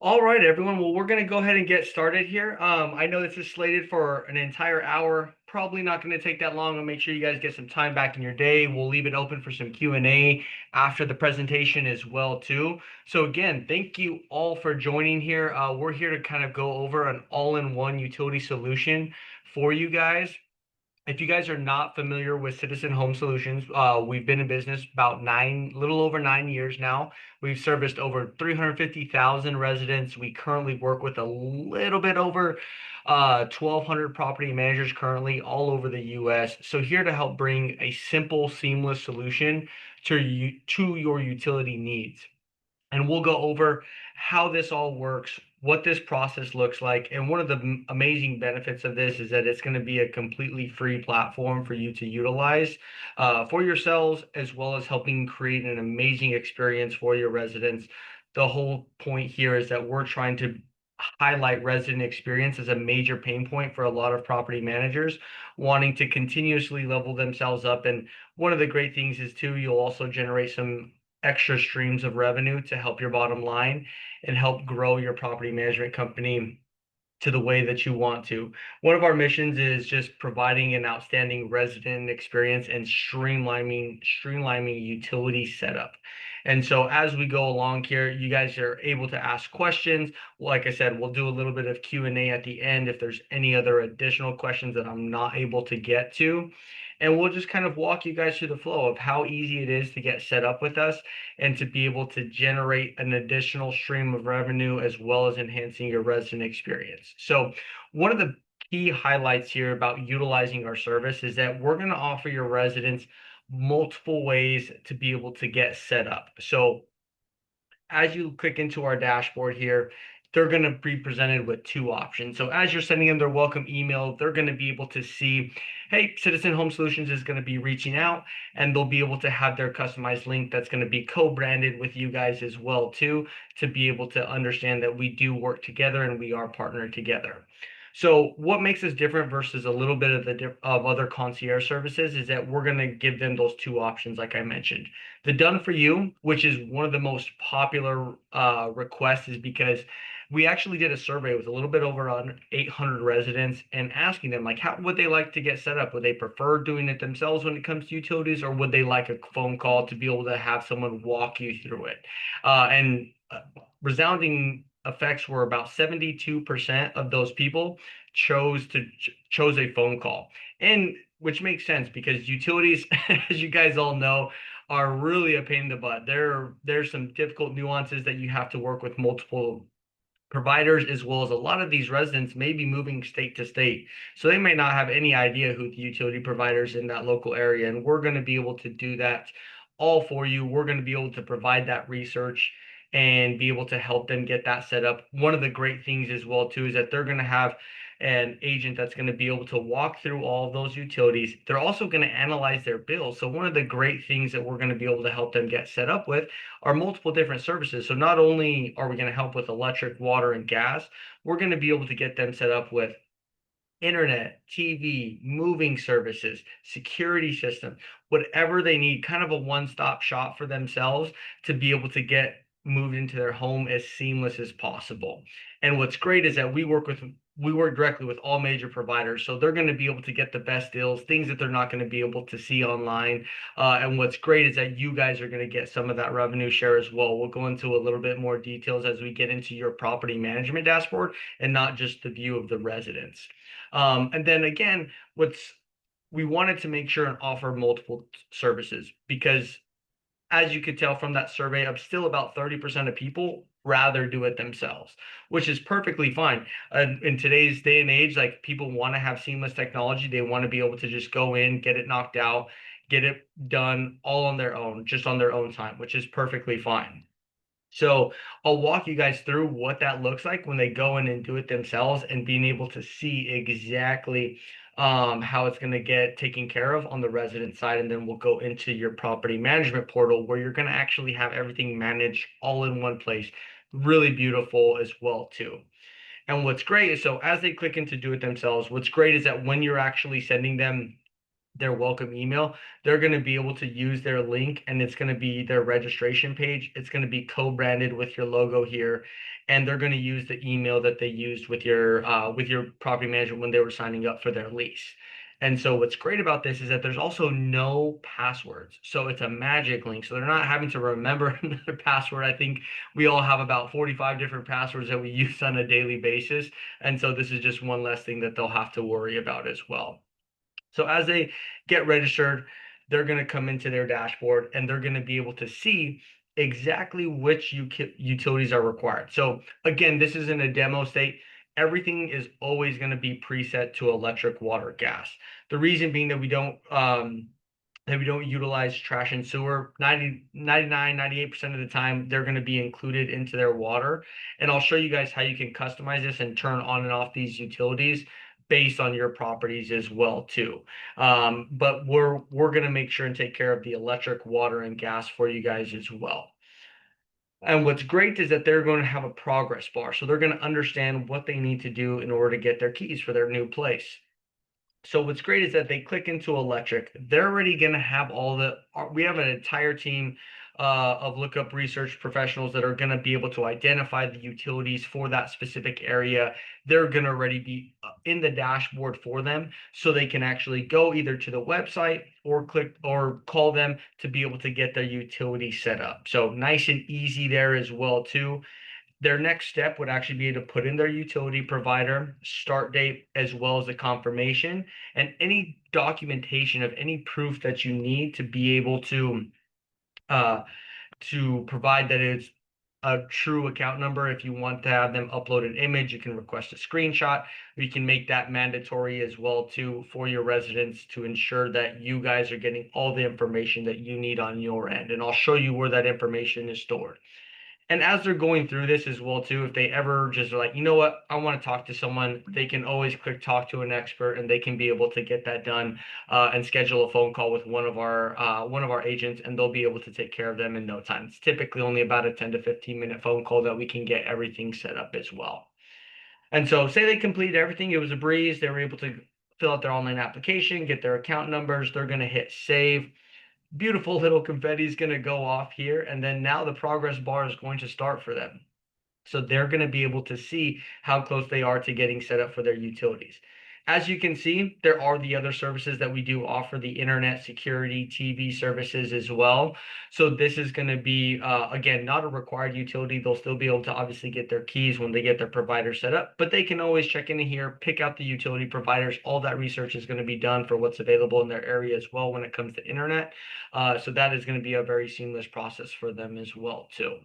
All right, everyone. Well, we're going to go ahead and get started here. I know this is slated for an entire hour. Probably not going to take that long. I'll make sure you guys get some time back in your day. We'll leave it open for some Q&A after the presentation as well, too. So again, thank you all for joining here. We're here to kind of go over an all-in-one utility solution for you guys. If you guys are not familiar with Citizen Home Solutions, we've been in business about little over 9 years now. We've serviced over 350,000 residents. We currently work with a little bit over 1,200 property managers currently all over the U.S. So here to help bring a simple, seamless solution to your utility needs. And we'll go over how this all works, what this process looks like. And one of the amazing benefits of this is that it's going to be a completely free platform for you to utilize for yourselves, as well as helping create an amazing experience for your residents. The whole point here is that we're trying to highlight resident experience as a major pain point for a lot of property managers wanting to continuously level themselves up. And one of the great things is too, you'll also generate some extra streams of revenue to help your bottom line and help grow your property management company to the way that you want to. One of our missions is just providing an outstanding resident experience and streamlining utility setup. And so as we go along here, you guys are able to ask questions. Like I said, we'll do a little bit of Q&A at the end if there's any other additional questions that I'm not able to get to. And we'll just kind of walk you guys through the flow of how easy it is to get set up with us and to be able to generate an additional stream of revenue as well as enhancing your resident experience. So, one of the key highlights here about utilizing our service is that we're going to offer your residents multiple ways to be able to get set up. So, as you click into our dashboard here, they're going to be presented with two options. So as you're sending them their welcome email, they're going to be able to see, hey, Citizen Home Solutions is going to be reaching out, and they'll be able to have their customized link that's going to be co-branded with you guys as well too, to be able to understand that we do work together and we are partnered together. So what makes us different versus a little bit of of other concierge services is that we're going to give them those two options, like I mentioned. The done for you, which is one of the most popular requests, is because we actually did a survey with a little bit over 800 residents and asking them, like, how would they like to get set up? Would they prefer doing it themselves when it comes to utilities, or would they like a phone call to be able to have someone walk you through it? And resounding effects were about 72% of those people chose a phone call, and which makes sense because utilities, as you guys all know, are really a pain in the butt. There's some difficult nuances that you have to work with multiple providers, as well as a lot of these residents may be moving state to state. So they may not have any idea who the utility providers in that local area. And we're going to be able to do that all for you. We're going to be able to provide that research and be able to help them get that set up. One of the great things as well too is that they're going to have an agent that's going to be able to walk through all of those utilities. They're also going to analyze their bills. So one of the great things that we're going to be able to help them get set up with are multiple different services. So not only are we going to help with electric, water, and gas, we're going to be able to get them set up with internet, TV, moving services, security system, whatever they need, kind of a one-stop shop for themselves to be able to get moved into their home as seamless as possible. And what's great is that we work directly with all major providers, so they're going to be able to get the best deals, things that they're not going to be able to see online. And what's great is that you guys are going to get some of that revenue share as well. We'll go into a little bit more details as we get into your property management dashboard and not just the view of the residents. And then again, we wanted to make sure and offer multiple services because, as you could tell from that survey, of still about 30% of people rather do it themselves, which is perfectly fine. In today's day and age, like, people want to have seamless technology. They want to be able to just go in, get it knocked out, get it done all on their own, just on their own time, which is perfectly fine. So I'll walk you guys through what that looks like when they go in and do it themselves and being able to see exactly how it's going to get taken care of on the resident side. And then we'll go into your property management portal where you're going to actually have everything managed all in one place. Really beautiful as well, too. And what's great is, so as they click in to do it themselves, what's great is that when you're actually sending them their welcome email, they're going to be able to use their link, and it's going to be their registration page. It's going to be co-branded with your logo here, and they're going to use the email that they used with your property management when they were signing up for their lease. And so what's great about this is that there's also no passwords. So it's a magic link. So they're not having to remember another password. I think we all have about 45 different passwords that we use on a daily basis. And so this is just one less thing that they'll have to worry about as well. So as they get registered, they're going to come into their dashboard and they're going to be able to see exactly which utilities are required. So again, this is in a demo state. Everything is always going to be preset to electric, water, gas. The reason being that we don't utilize trash and sewer. 98% of the time, they're going to be included into their water. And I'll show you guys how you can customize this and turn on and off these utilities based on your properties as well too. But we're going to make sure and take care of the electric, water, and gas for you guys as well. And what's great is that they're going to have a progress bar. So they're going to understand what they need to do in order to get their keys for their new place. So what's great is that they click into electric. They're already going to have we have an entire team of lookup research professionals that are going to be able to identify the utilities for that specific area. They're going to already be in the dashboard for them, so they can actually go either to the website or click or call them to be able to get their utility set up. So nice and easy there as well too. Their next step would actually be to put in their utility provider, start date, as well as the confirmation, and any documentation of any proof that you need to be able uh, to provide that it's a true account number. If you want to have them upload an image, you can request a screenshot. You can make that mandatory as well too for your residents to ensure that you guys are getting all the information that you need on your end. And I'll show you where that information is stored. And as they're going through this as well too, if they ever just are like, you know what, I want to talk to someone, they can always click talk to an expert, and they can be able to get that done and schedule a phone call with one of our agents, and they'll be able to take care of them in no time. It's typically only about a 10 to 15-minute phone call that we can get everything set up as well. And so say they completed everything, it was a breeze, they were able to fill out their online application, get their account numbers, they're going to hit save. Beautiful little confetti is going to go off here, and then now the progress bar is going to start for them. So they're going to be able to see how close they are to getting set up for their utilities. As you can see, there are the other services that we do offer, the internet, security, TV services as well. So this is going to be, again, not a required utility. They'll still be able to obviously get their keys when they get their provider set up, but they can always check into here, pick out the utility providers. All that research is going to be done for what's available in their area as well when it comes to internet. So that is going to be a very seamless process for them as well too.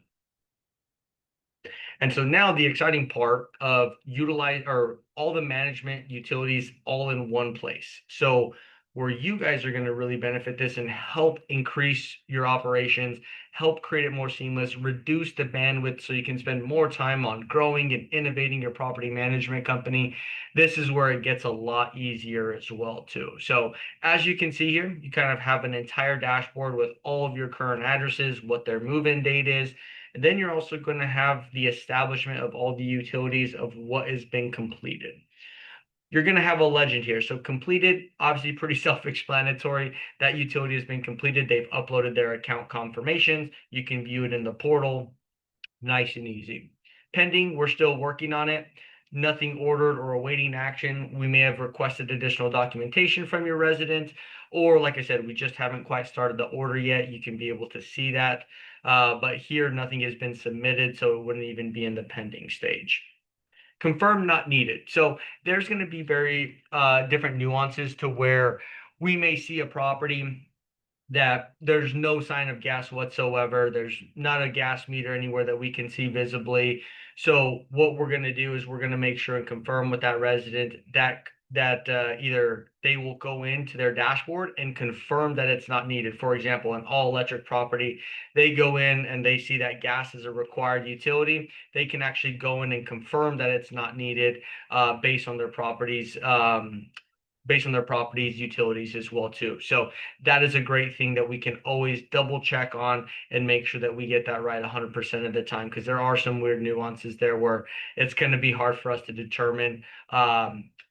And so now the exciting part of utilize or all the management utilities all in one place. So where you guys are going to really benefit this and help increase your operations, help create it more seamless, reduce the bandwidth so you can spend more time on growing and innovating your property management company. This is where it gets a lot easier as well too. So as you can see here, you kind of have an entire dashboard with all of your current addresses, what their move-in date is. And then you're also going to have the establishment of all the utilities of what has been completed. You're going to have a legend here. So completed, obviously pretty self-explanatory. That utility has been completed. They've uploaded their account confirmations. You can view it in the portal. Nice and easy. Pending, we're still working on it. Nothing ordered or awaiting action. We may have requested additional documentation from your resident, or like I said, we just haven't quite started the order yet. You can be able to see that. But here, nothing has been submitted, so it wouldn't even be in the pending stage. Confirmed, not needed. So there's going to be very different nuances to where we may see a property that there's no sign of gas whatsoever. There's not a gas meter anywhere that we can see visibly. So what we're going to do is we're going to make sure and confirm with that resident that either they will go into their dashboard and confirm that it's not needed. For example, an all electric property, they go in and they see that gas is a required utility. They can actually go in and confirm that it's not needed based on their properties utilities as well too. So that is a great thing that we can always double check on and make sure that we get that right 100% of the time, because there are some weird nuances there where it's going to be hard for us to determine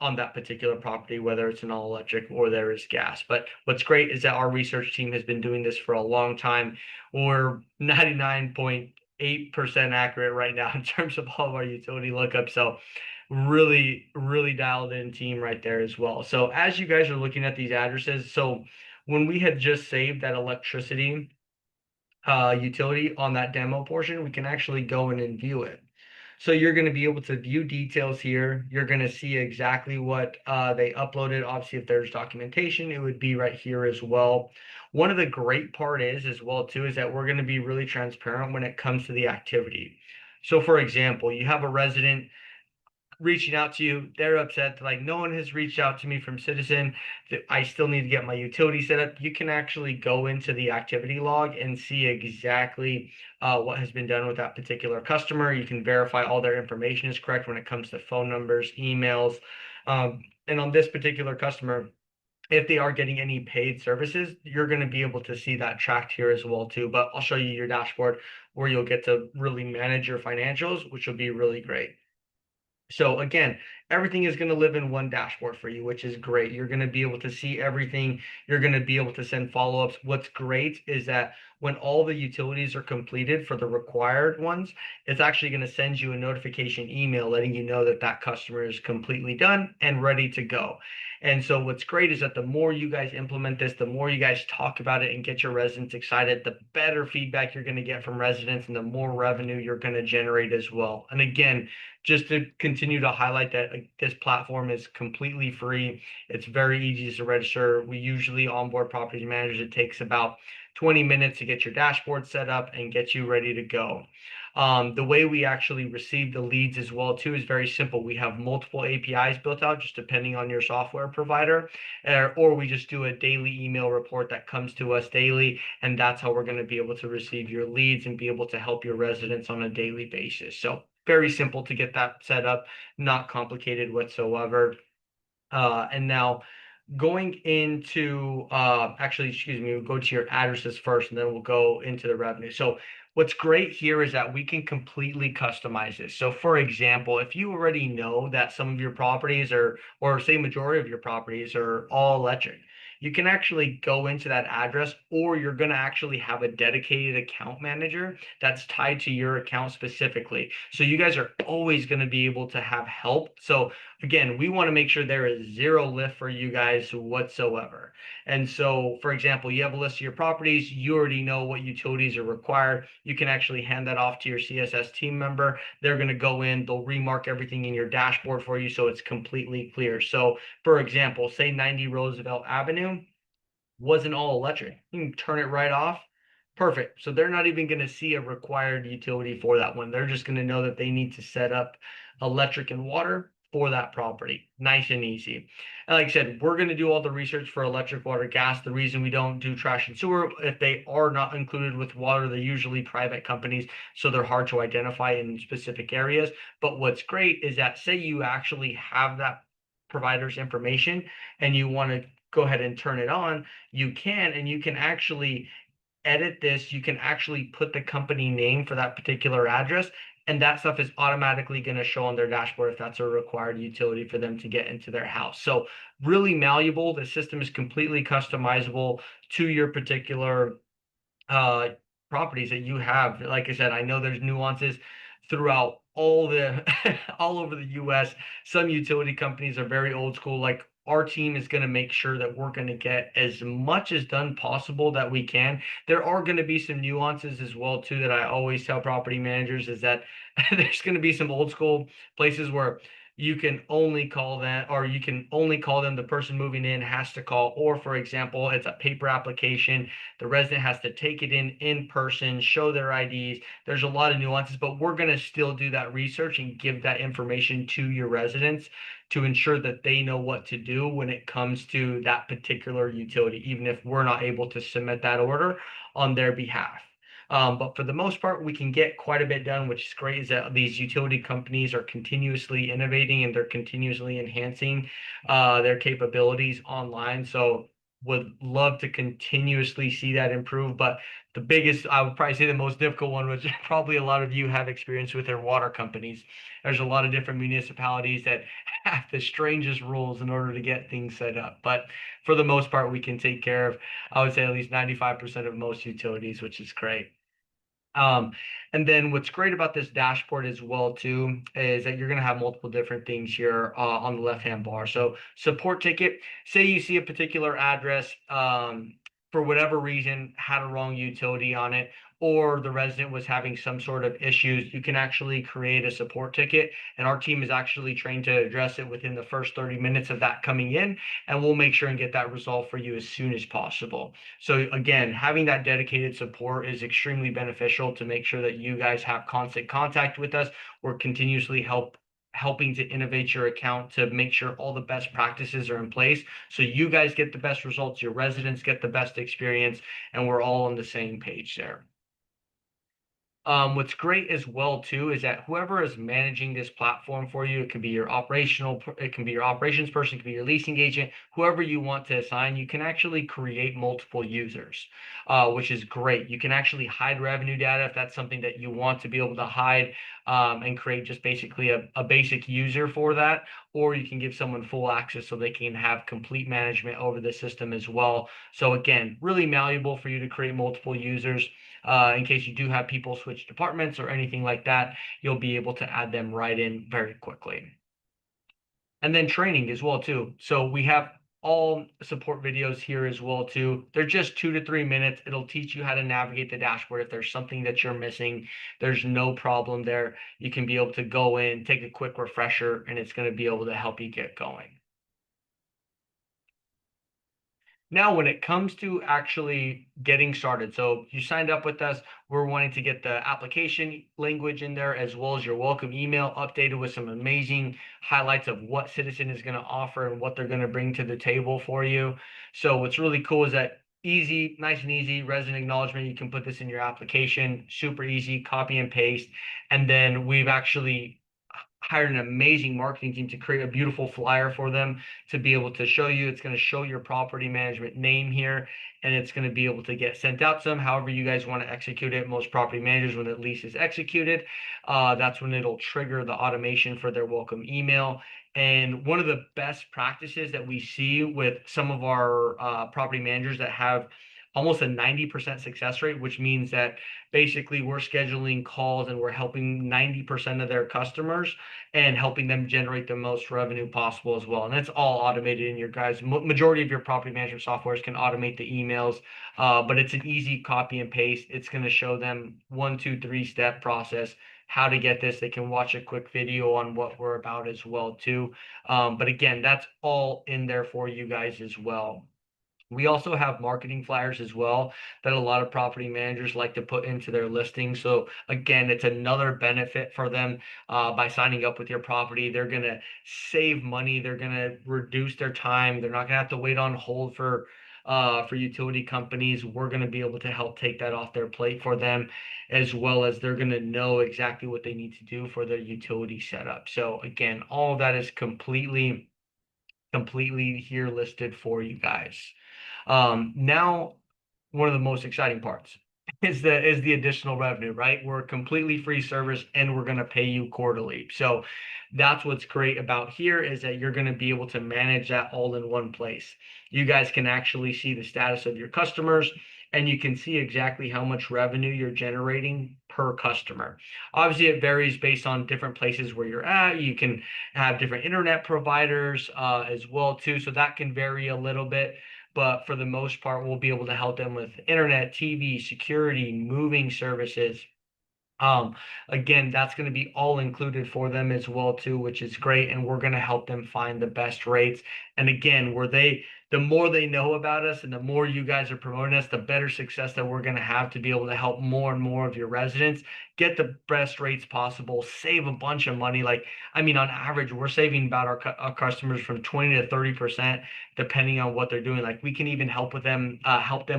on that particular property, whether it's an all electric or there is gas. But what's great is that our research team has been doing this for a long time. We're 99.8% accurate right now in terms of all of our utility lookups. So really, really dialed in team right there as well. So as you guys are looking at these addresses, so when we had just saved that electricity utility on that demo portion, we can actually go in and view it. So you're going to be able to view details here. You're going to see exactly what they uploaded. Obviously, if there's documentation, it would be right here as well. One of the great part is as well too is that we're going to be really transparent when it comes to the activity. So for example, you have a resident reaching out to you. They're upset. Like, no one has reached out to me from Citizen. I still need to get my utility set up. You can actually go into the activity log and see exactly what has been done with that particular customer. You can verify all their information is correct when it comes to phone numbers, emails. And on this particular customer, if they are getting any paid services, you're going to be able to see that tracked here as well too. But I'll show you your dashboard where you'll get to really manage your financials, which will be really great. So again, everything is going to live in one dashboard for you, which is great. You're going to be able to see everything. You're going to be able to send follow-ups. What's great is that when all the utilities are completed for the required ones, it's actually going to send you a notification email letting you know that that customer is completely done and ready to go. And so what's great is that the more you guys implement this, the more you guys talk about it and get your residents excited, the better feedback you're going to get from residents and the more revenue you're going to generate as well. And again, just to continue to highlight that this platform is completely free. It's very easy to register. We usually onboard property managers. It takes about 20 minutes to get your dashboard set up and get you ready to go. The way we actually receive the leads as well too is very simple. We have multiple APIs built out just depending on your software provider, or we just do a daily email report that comes to us daily, and that's how we're going to be able to receive your leads and be able to help your residents on a daily basis. So very simple to get that set up, not complicated whatsoever. And now going into actually, excuse me, we'll go to your addresses first and then we'll go into the revenue. So what's great here is that we can completely customize this. So for example, if you already know that some of your properties are, or say majority of your properties are all electric, you can actually go into that address, or you're going to actually have a dedicated account manager that's tied to your account specifically. So you guys are always going to be able to have help. So again, we want to make sure there is zero lift for you guys whatsoever. And so, for example, you have a list of your properties, you already know what utilities are required. You can actually hand that off to your CSS team member. They're going to go in, they'll remark everything in your dashboard for you so it's completely clear. So, for example, say 90 Roosevelt Avenue wasn't all electric. You can turn it right off. Perfect. So they're not even going to see a required utility for that one. They're just going to know that they need to set up electric and water for that property. Nice and easy. And like I said, we're going to do all the research for electric, water, gas. The reason we don't do trash and sewer, if they are not included with water, they're usually private companies, so they're hard to identify in specific areas. But what's great is that say you actually have that provider's information and you want to go ahead and turn it on, you can, and you can actually edit this. You can actually put the company name for that particular address, and that stuff is automatically going to show on their dashboard if that's a required utility for them to get into their house. So really malleable. The system is completely customizable to your particular uh, properties that you have. Like I said, I know there's nuances throughout all the all over the US. Some utility companies are very old school. Like our team is going to make sure that we're going to get as much as done possible that we can. There are going to be some nuances as well too that I always tell property managers is that there's going to be some old school places where you can only call them, or you can only call them, the person moving in has to call, or for example it's a paper application, the resident has to take it in person, show their IDs. There's a lot of nuances, but we're going to still do that research and give that information to your residents to ensure that they know what to do when it comes to that particular utility, even if we're not able to submit that order on their behalf. But for the most part, we can get quite a bit done, which is great, is that these utility companies are continuously innovating and they're continuously enhancing their capabilities online. So would love to continuously see that improve. But the biggest, I would probably say the most difficult one, which probably a lot of you have experience with, their water companies. There's a lot of different municipalities that have the strangest rules in order to get things set up. But for the most part, we can take care of, I would say, at least 95% of most utilities, which is great. Um, and then what's great about this dashboard as well too is that you're going to have multiple different things here on the left-hand bar. So support ticket, say you see a particular address for whatever reason had a wrong utility on it, or the resident was having some sort of issues, you can actually create a support ticket, and our team is actually trained to address it within the first 30 minutes of that coming in, and we'll make sure and get that resolved for you as soon as possible. So again, having that dedicated support is extremely beneficial to make sure that you guys have constant contact with us. We're continuously helping to innovate your account to make sure all the best practices are in place so you guys get the best results, your residents get the best experience, and we're all on the same page there. What's great as well too is that whoever is managing this platform for you, it can be your it can be your operations person, it can be your leasing agent, whoever you want to assign, you can actually create multiple users, which is great. You can actually hide revenue data if that's something that you want to be able to hide, and create just basically a basic user for that, or you can give someone full access so they can have complete management over the system as well. So again, really malleable for you to create multiple users. In case you do have people switch departments or anything like that, you'll be able to add them right in very quickly. And then training as well too. So we have all support videos here as well too. They're just 2 to 3 minutes. It'll teach you how to navigate the dashboard. If there's something that you're missing, there's no problem there. You can be able to go in, take a quick refresher, and it's going to be able to help you get going. Now, when it comes to actually getting started, so you signed up with us, we're wanting to get the application language in there as well as your welcome email updated with some amazing highlights of what Citizen is going to offer and what they're going to bring to the table for you. So what's really cool is that easy, nice and easy resident acknowledgement. You can put this in your application, super easy, copy and paste. And then we've actually hired an amazing marketing team to create a beautiful flyer for them to be able to show you. It's going to show your property management name here, and it's going to be able to get sent out to them. However you guys want to execute it, most property managers, when the lease is executed, that's when it'll trigger the automation for their welcome email. And one of the best practices that we see with some of our property managers that have almost a 90% success rate, which means that basically we're scheduling calls and we're helping 90% of their customers and helping them generate the most revenue possible as well. And that's all automated in your guys. Majority of your property management softwares can automate the emails, but it's an easy copy and paste. It's going to show them 1, 2, 3 step process how to get this. They can watch a quick video on what we're about as well too. But again, that's all in there for you guys as well. We also have marketing flyers as well that a lot of property managers like to put into their listings. So again, it's another benefit for them by signing up with your property. They're going to save money. They're going to reduce their time. They're not going to have to wait on hold for utility companies. We're going to be able to help take that off their plate for them, as well as they're going to know exactly what they need to do for their utility setup. So again, all of that is completely here listed for you guys. Now, one of the most exciting parts is the additional revenue, right? We're a completely free service and we're going to pay you quarterly. So that's what's great about here is that you're going to be able to manage that all in one place. You guys can actually see the status of your customers and you can see exactly how much revenue you're generating per customer. Obviously, it varies based on different places where you're at. You can have different internet providers as well too, so that can vary a little bit. But for the most part, we'll be able to help them with internet, TV, security, moving services. Again, that's going to be all included for them as well too, which is great. And we're going to help them find the best rates. And again, the more they know about us and the more you guys are promoting us, the better success that we're going to have to be able to help more and more of your residents get the best rates possible, save a bunch of money. Like, I mean, on average, we're saving about our customers from 20 to 30%, depending on what they're doing. Like, we can even help them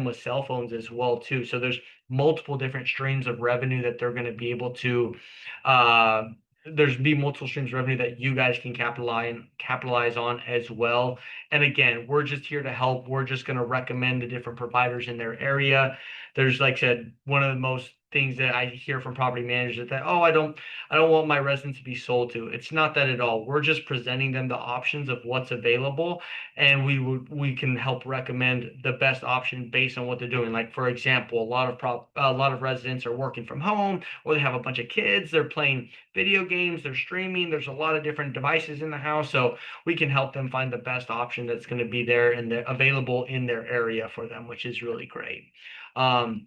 with cell phones as well too. So there's multiple different streams of revenue that they're going to be able to uh, there's be multiple streams of revenue that you guys can capitalize on as well. And again, we're just here to help. We're just going to recommend the different providers in their area. There's, like I said, one of the most things that I hear from property managers that, oh, I don't want my residents to be sold to. It's not that at all. We're just presenting them the options of what's available, and we can help recommend the best option based on what they're doing. Like, for example, a lot of residents are working from home, or they have a bunch of kids, they're playing video games, they're streaming, there's a lot of different devices in the house. So we can help them find the best option that's going to be there and available in their area for them, which is really great. Um,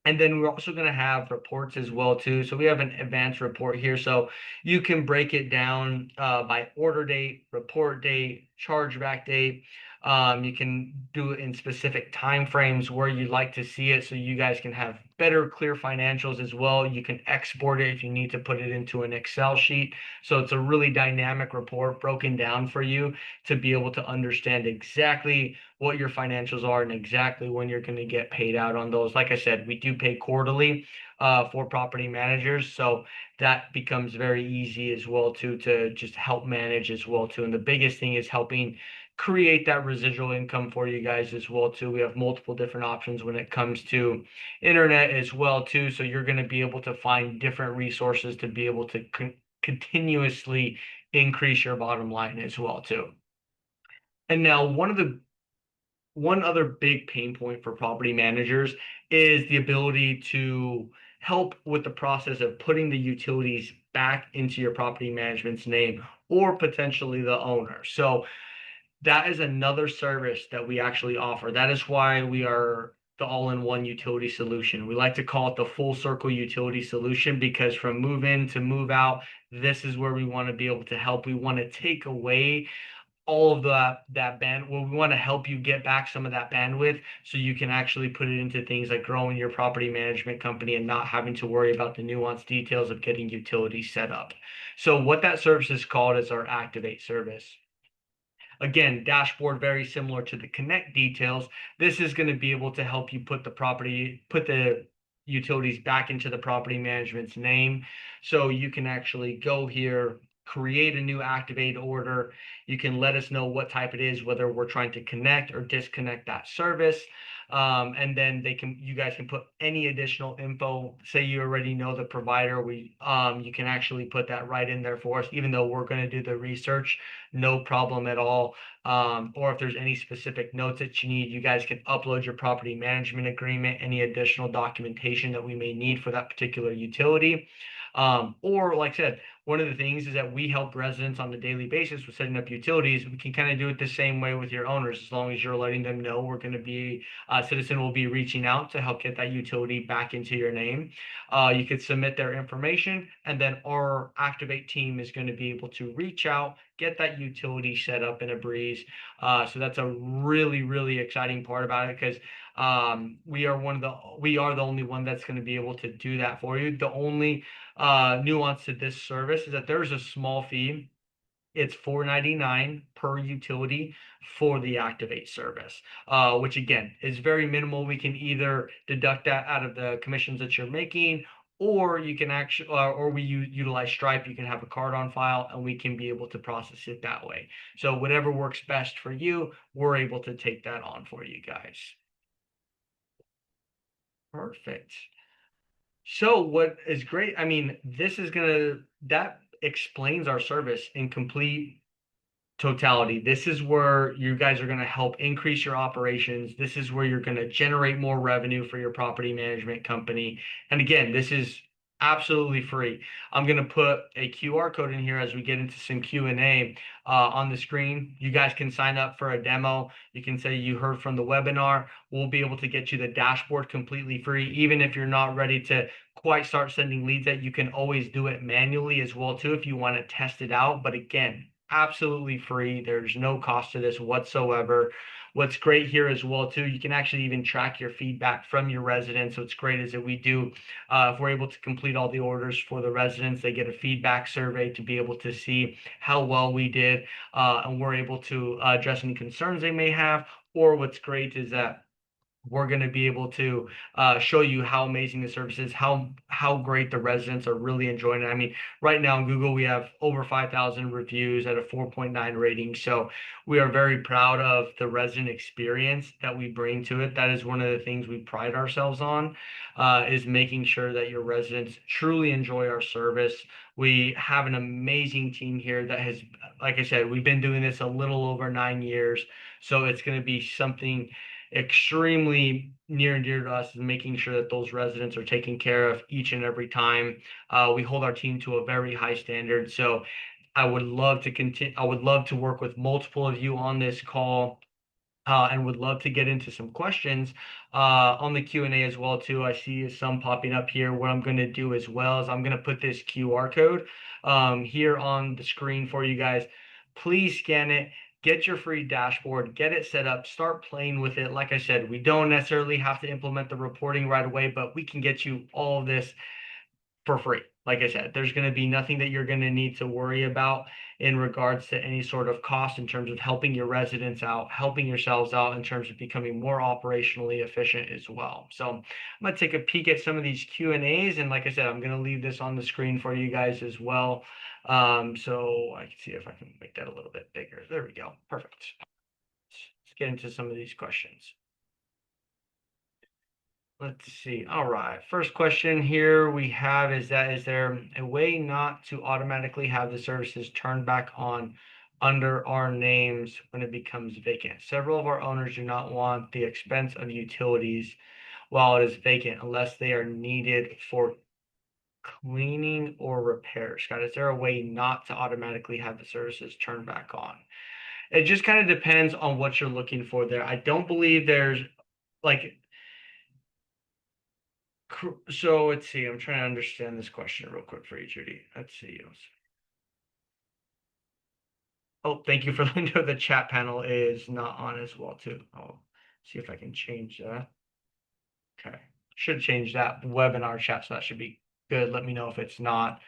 and then we're also going to have reports as well too. So we have an advanced report here. So you can break it down by order date, report date, chargeback date. You can do it in specific time frames where you'd like to see it, so you guys can have better, clear financials as well. You can export it if you need to put it into an Excel sheet. So it's a really dynamic report broken down for you to be able to understand exactly what your financials are and exactly when you're going to get paid out on those. Like I said, we do pay quarterly for property managers, so that becomes very easy as well too, to just help manage as well too. And the biggest thing is helping create that residual income for you guys as well too. We have multiple different options when it comes to internet as well too, so you're going to be able to find different resources to be able to continuously increase your bottom line as well too. And now one other big pain point for property managers is the ability to help with the process of putting the utilities back into your property management's name, or potentially the owner. So that is another service that we actually offer. That is why we are the all-in-one utility solution. We like to call it the full circle utility solution, because from move in to move out, this is where we want to be able to help. We want to take away all of that band. Well, we want to help you get back some of that bandwidth, so you can actually put it into things like growing your property management company and not having to worry about the nuanced details of getting utilities set up. So what that service is called is our Activate service. Again, dashboard very similar to the Connect details. This is going to be able to help you put the utilities back into the property management's name. So you can actually go here, create a new Activate order. You can let us know what type it is, whether we're trying to connect or disconnect that service. And then you guys can put any additional info. Say you already know the provider, you can actually put that right in there for us, even though we're going to do the research, no problem at all. Or if there's any specific notes that you need, you guys can upload your property management agreement, any additional documentation that we may need for that particular utility. Or like I said, one of the things is that we help residents on a daily basis with setting up utilities. We can kind of do it the same way with your owners, as long as you're letting them know we're going to be, Citizen will be reaching out to help get that utility back into your name. You could submit their information, and then our Activate team is going to be able to reach out, get that utility set up in a breeze. So that's a really, really exciting part about it, because we are the only one that's going to be able to do that for you. The only nuance to this service is that there's a small fee. It's $4.99 per utility for the Activate service, which again is very minimal. We can either deduct that out of the commissions that you're making, or you can actually, or we utilize Stripe. You can have a card on file, and we can be able to process it that way. So whatever works best for you, we're able to take that on for you guys. Perfect. So what is great, I mean, that explains our service in complete totality. This is where you guys are going to help increase your operations. This is where you're going to generate more revenue for your property management company. And again, this is absolutely free. I'm going to put a QR code in here as we get into some Q&A on the screen. You guys can sign up for a demo. You can say you heard from the webinar. We'll be able to get you the dashboard completely free. Even if you're not ready to quite start sending leads out, you can always do it manually as well too, if you want to test it out. But again, absolutely free. There's no cost to this whatsoever. What's great here as well too, you can actually even track your feedback from your residents. What's great is that if we're able to complete all the orders for the residents, they get a feedback survey to be able to see how well we did, and we're able to address any concerns they may have. Or what's great is that we're going to be able to show you how amazing the service is, how great the residents are really enjoying it. I mean, right now on Google, we have over 5,000 reviews at a 4.9 rating. So we are very proud of the resident experience that we bring to it. That is one of the things we pride ourselves on, is making sure that your residents truly enjoy our service. We have an amazing team here that has, like I said, we've been doing this a little over 9 years. So it's going to be something extremely near and dear to us, is making sure that those residents are taken care of each and every time. We hold our team to a very high standard. So I would love to continue. I would love to work with multiple of you on this call. And would love to get into some questions on the Q&A as well too. I see some popping up here. What I'm going to do as well is I'm going to put this QR code here on the screen for you guys. Please scan it. Get your free dashboard, get it set up, start playing with it. Like I said, we don't necessarily have to implement the reporting right away, but we can get you all of this for free. Like I said, there's going to be nothing that you're going to need to worry about in regards to any sort of cost in terms of helping your residents out, helping yourselves out in terms of becoming more operationally efficient as well. So I'm going to take a peek at some of these Q&As. And like I said, I'm going to leave this on the screen for you guys as well. So I can see if I can make that a little bit bigger. There we go. Perfect. Let's get into some of these questions. Let's see. All right. First question here we have is there a way not to automatically have the services turned back on under our names when it becomes vacant? Several of our owners do not want the expense of utilities while it is vacant unless they are needed for cleaning or repairs. Scott, is there a way not to automatically have the services turned back on? It just kind of depends on what you're looking for there. I don't believe there's like so let's see. I'm trying to understand this question real quick for you, Judy. Let's see. Oh, thank you for letting me know the chat panel is not on as well too. I'll see if I can change that. Okay, should change that webinar chat, so that should be good. Let me know if it's not.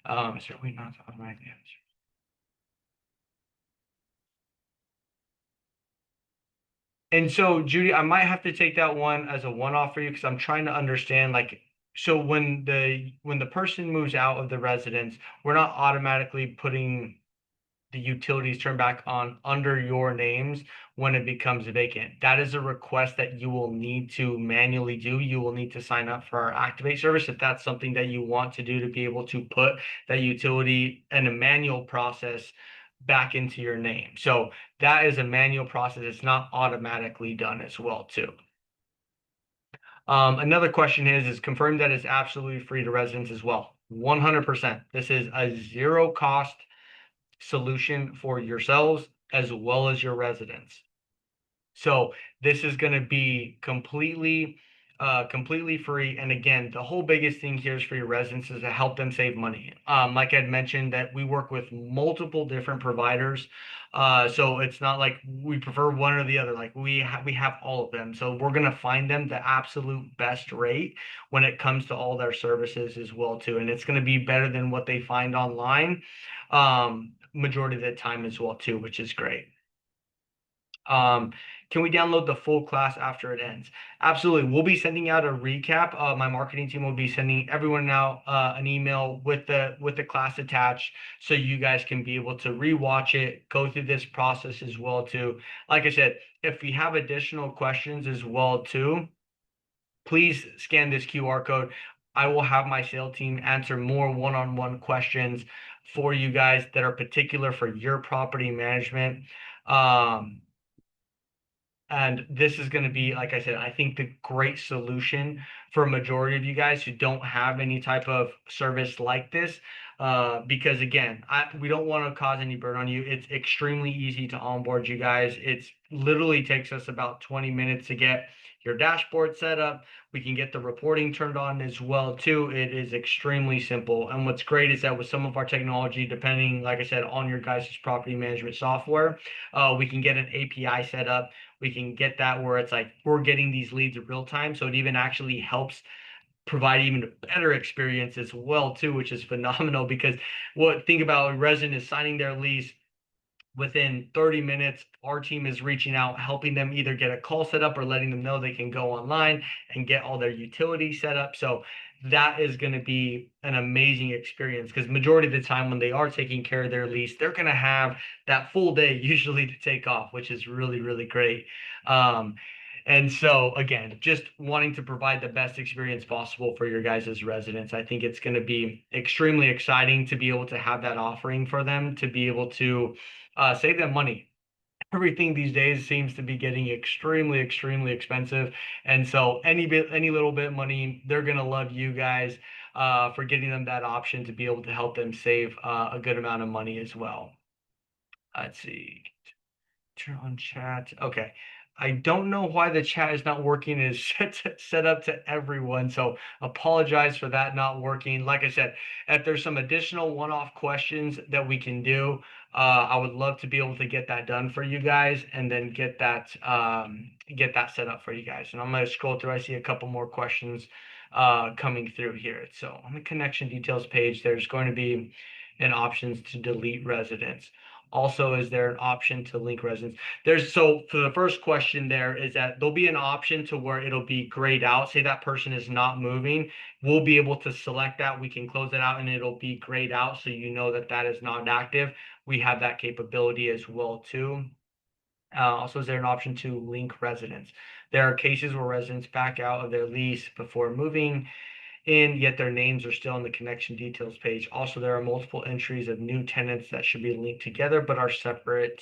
Is there a way not to automatically answer? And so, Judy, I might have to take that one as a one-off for you because I'm trying to understand, like, so when the person moves out of the residence, we're not automatically putting the utilities turned back on under your names when it becomes vacant. That is a request that you will need to manually do. You will need to sign up for our Activate service if that's something that you want to do to be able to put that utility in a manual process back into your name. So that is a manual process. It's not automatically done as well too. Another question is confirmed that it's absolutely free to residents as well. 100%. This is a zero cost solution for yourselves as well as your residents. So this is going to be completely free. And again, the whole biggest thing here is for your residents is to help them save money. Like I'd mentioned that we work with multiple different providers. So it's not like we prefer one or the other. Like we have all of them. So we're going to find them the absolute best rate when it comes to all their services as well too. And it's going to be better than what they find online majority of the time as well too, which is great. Can we download the full class after it ends? Absolutely. We'll be sending out a recap. My marketing team will be sending everyone out an email with the class attached, so you guys can be able to rewatch it, go through this process as well too. Like I said, if we have additional questions as well too, please scan this QR code. I will have my sales team answer more one-on-one questions for you guys that are particular for your property management. And this is going to be, like I said, I think the great solution for a majority of you guys who don't have any type of service like this. Because again, we don't want to cause any burden on you. It's extremely easy to onboard you guys. It's literally takes us about 20 minutes to get your dashboard set up. We can get the reporting turned on as well too. It is extremely simple. And what's great is that with some of our technology, depending, like I said, on your guys' property management software, we can get an API set up. We can get that where it's like we're getting these leads in real time. So it even actually helps provide even a better experience as well too, which is phenomenal because think about a resident is signing their lease. within 30 minutes, our team is reaching out, helping them either get a call set up or letting them know they can go online and get all their utilities set up. So that is going to be an amazing experience because majority of the time when they are taking care of their lease, they're going to have that full day usually to take off, which is really, really great. Um, and so again, just wanting to provide the best experience possible for your guys as residents. I think it's going to be extremely exciting to be able to have that offering for them to be able to save them money. Everything these days seems to be getting extremely, extremely expensive. And so any little bit of money, they're gonna love you guys for getting them that option to be able to help them save a good amount of money as well. Let's see. Turn on chat. Okay. I don't know why the chat is not working. It's set up to everyone. So apologize for that not working. Like I said, if there's some additional one-off questions that we can do, I would love to be able to get that done for you guys and then get that set up for you guys. And I'm going to scroll through. I see a couple more questions coming through here. So on the connection details page, there's going to be an options to delete residents. Also, is there an option to link residents? So for the first question there is that there'll be an option to where it'll be grayed out. Say that person is not moving. We'll be able to select that. We can close it out and it'll be grayed out so you know that that is not active. We have that capability as well too. Also, is there an option to link residents? There are cases where residents back out of their lease before moving and yet their names are still on the connection details page. Also, there are multiple entries of new tenants that should be linked together but are separate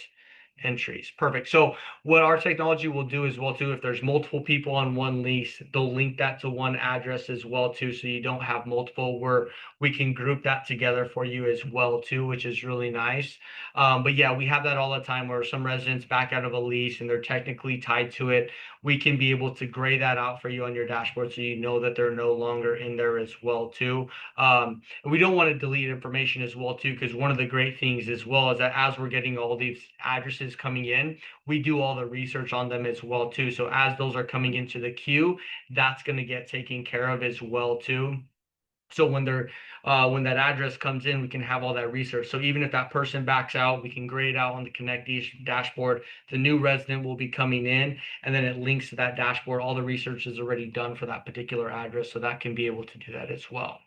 entries. Perfect. So what our technology will do as well too, if there's multiple people on one lease, they'll link that to one address as well too, so you don't have multiple, where we can group that together for you as well too, which is really nice. But yeah, we have that all the time where some residents back out of a lease and they're technically tied to it. We can be able to gray that out for you on your dashboard so you know that they're no longer in there as well too. And we don't want to delete information as well too, because one of the great things as well is that as we're getting all these addresses coming in, we do all the research on them as well too. So as those are coming into the queue, that's going to get taken care of as well too. So when that address comes in, we can have all that research. So even if that person backs out, we can grade out on the Connect dashboard. The new resident will be coming in, and then it links to that dashboard. All the research is already done for that particular address, so that can be able to do that as well.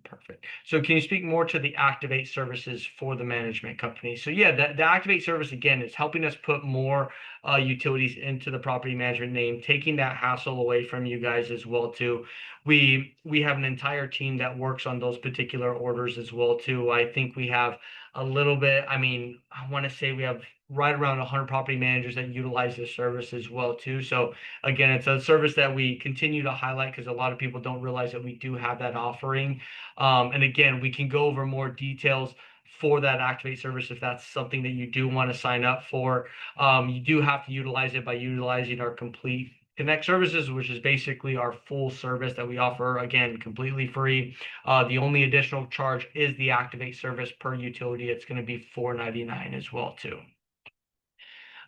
Perfect. So can you speak more to the Activate services for the management company? So yeah, the Activate service again is helping us put more utilities into the property management name, taking that hassle away from you guys as well too. We have an entire team that works on those particular orders as well too. I think we have a little bit, I mean, I want to say we have right around 100 property managers that utilize this service as well too. So again, it's a service that we continue to highlight because a lot of people don't realize that we do have that offering. And again, we can go over more details for that Activate service if that's something that you do want to sign up for. You do have to utilize it by utilizing our complete Connect services, which is basically our full service that we offer, again, completely free. The only additional charge is the Activate service per utility. It's going to be $4.99 as well too.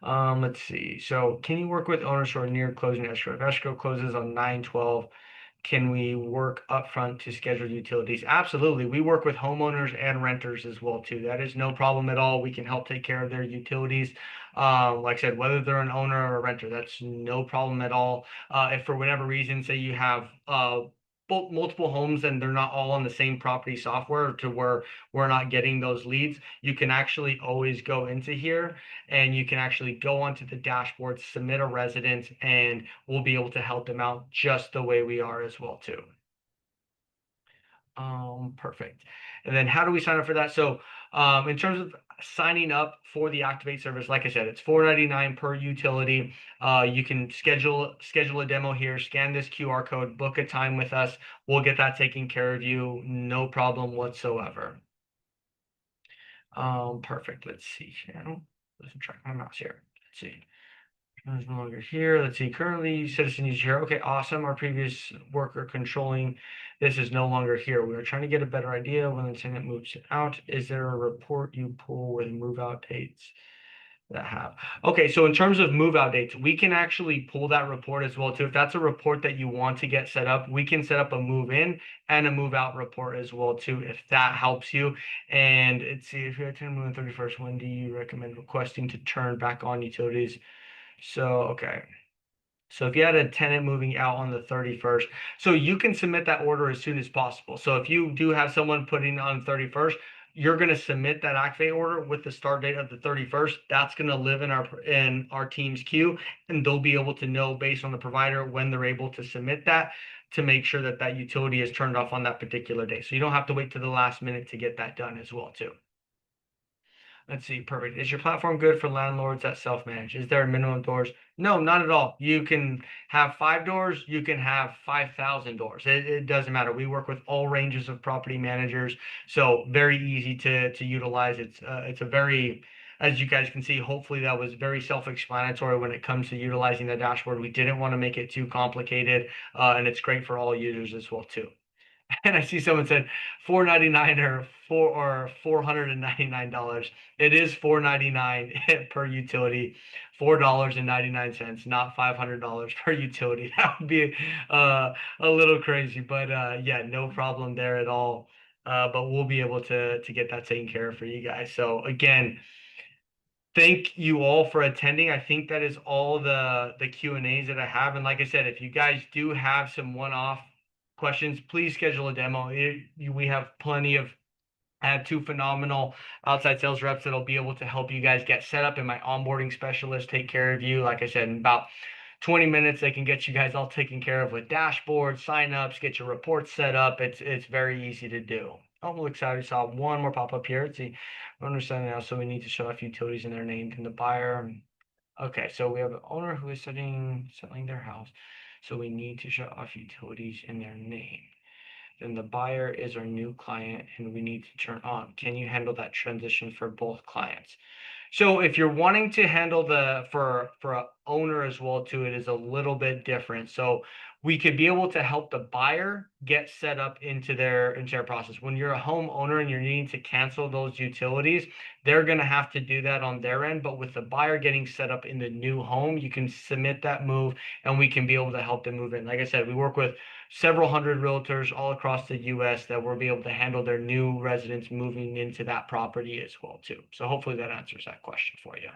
Let's see. So can you work with owners who are near closing escrow? If escrow closes on 9/12, can we work upfront to schedule utilities? Absolutely. We work with homeowners and renters as well too. That is no problem at all. We can help take care of their utilities. Like I said, whether they're an owner or a renter, that's no problem at all. If for whatever reason, say you have multiple homes and they're not all on the same property software to where we're not getting those leads, you can actually always go into here and you can actually go onto the dashboard, submit a resident, and we'll be able to help them out just the way we are as well too. Perfect. And then how do we sign up for that? So in terms of signing up for the Activate service, like I said, it's $4.99 per utility. You can schedule a demo here, scan this QR code, book a time with us. We'll get that taken care of you, no problem whatsoever. Perfect. Let's see here. Losing track of my mouse here. Let's see. Is no longer here. Let's see. Currently, citizen is here. Okay, awesome. Our previous worker controlling this is no longer here. We are trying to get a better idea when the tenant moves out. Is there a report you pull with move out dates? that have. Okay, so in terms of move out dates, we can actually pull that report as well too. If that's a report that you want to get set up, we can set up a move in and a move out report as well too, if that helps you. And let's see, if you're attending move on 31st, when do you recommend requesting to turn back on utilities? So, okay. So if you had a tenant moving out on the 31st, so you can submit that order as soon as possible. So if you do have someone putting on 31st, you're going to submit that activate order with the start date of the 31st. That's going to live in our team's queue, and they'll be able to know based on the provider when they're able to submit that to make sure that that utility is turned off on that particular day. So you don't have to wait to the last minute to get that done as well too. Let's see, perfect. Is your platform good for landlords that self-manage? Is there a minimum doors? No, not at all. You can have 5 doors, you can have 5,000 doors. It doesn't matter. We work with all ranges of property managers, so very easy to utilize. It's a very, as you guys can see, hopefully that was very self-explanatory when it comes to utilizing the dashboard. We didn't want to make it too complicated, and it's great for all users as well too. And I see someone said 499 or $499. It is 499 per utility, $4.99, not $500 per utility. That would be a little crazy, but yeah, no problem there at all. But we'll be able to get that taken care of for you guys. So again, thank you all for attending. I think that is all the Q&As that I have. And like I said, if you guys do have some one-off questions, please schedule a demo. We have plenty of I have 2 phenomenal outside sales reps that'll be able to help you guys get set up, and my onboarding specialist take care of you. Like I said, in about 20 minutes, they can get you guys all taken care of with dashboards, signups, get your reports set up. It's very easy to do. Oh, I'm excited. I saw one more pop up here. Let's see. I understand now. So we need to show off utilities in their name in the buyer. Okay, so we have an owner who is selling their house. So we need to show off utilities in their name. Then the buyer is our new client and we need to turn on. Can you handle that transition for both clients? So if you're wanting to handle the for a owner as well too, it is a little bit different. So we could be able to help the buyer get set up into their process. When you're a homeowner and you're needing to cancel those utilities, they're going to have to do that on their end. But with the buyer getting set up in the new home, you can submit that move and we can be able to help them move in. Like I said, we work with several hundred realtors all across the US that will be able to handle their new residents moving into that property as well too. So hopefully that answers that question for you.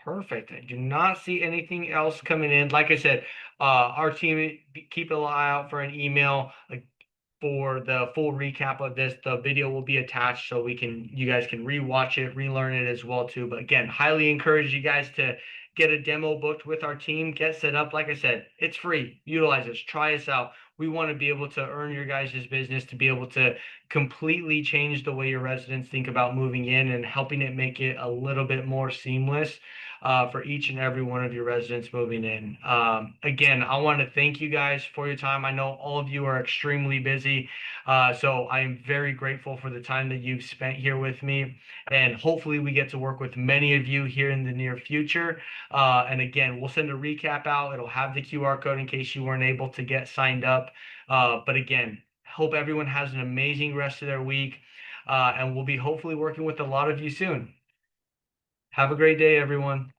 Perfect. I do not see anything else coming in. Like I said, our team keep an eye out for an email for the full recap of this. The video will be attached so you guys can rewatch it, relearn it as well too. But again, highly encourage you guys to get a demo booked with our team, get set up. Like I said, it's free. Utilize this. Try us out. We want to be able to earn your guys' business, to be able to completely change the way your residents think about moving in and helping it make it a little bit more seamless for each and every one of your residents moving in. Again, I want to thank you guys for your time. I know all of you are extremely busy, so I am very grateful for the time that you've spent here with me. And hopefully, we get to work with many of you here in the near future. And again, we'll send a recap out. It'll have the QR code in case you weren't able to get signed up. But again, hope everyone has an amazing rest of their week. And we'll be hopefully working with a lot of you soon. Have a great day, everyone.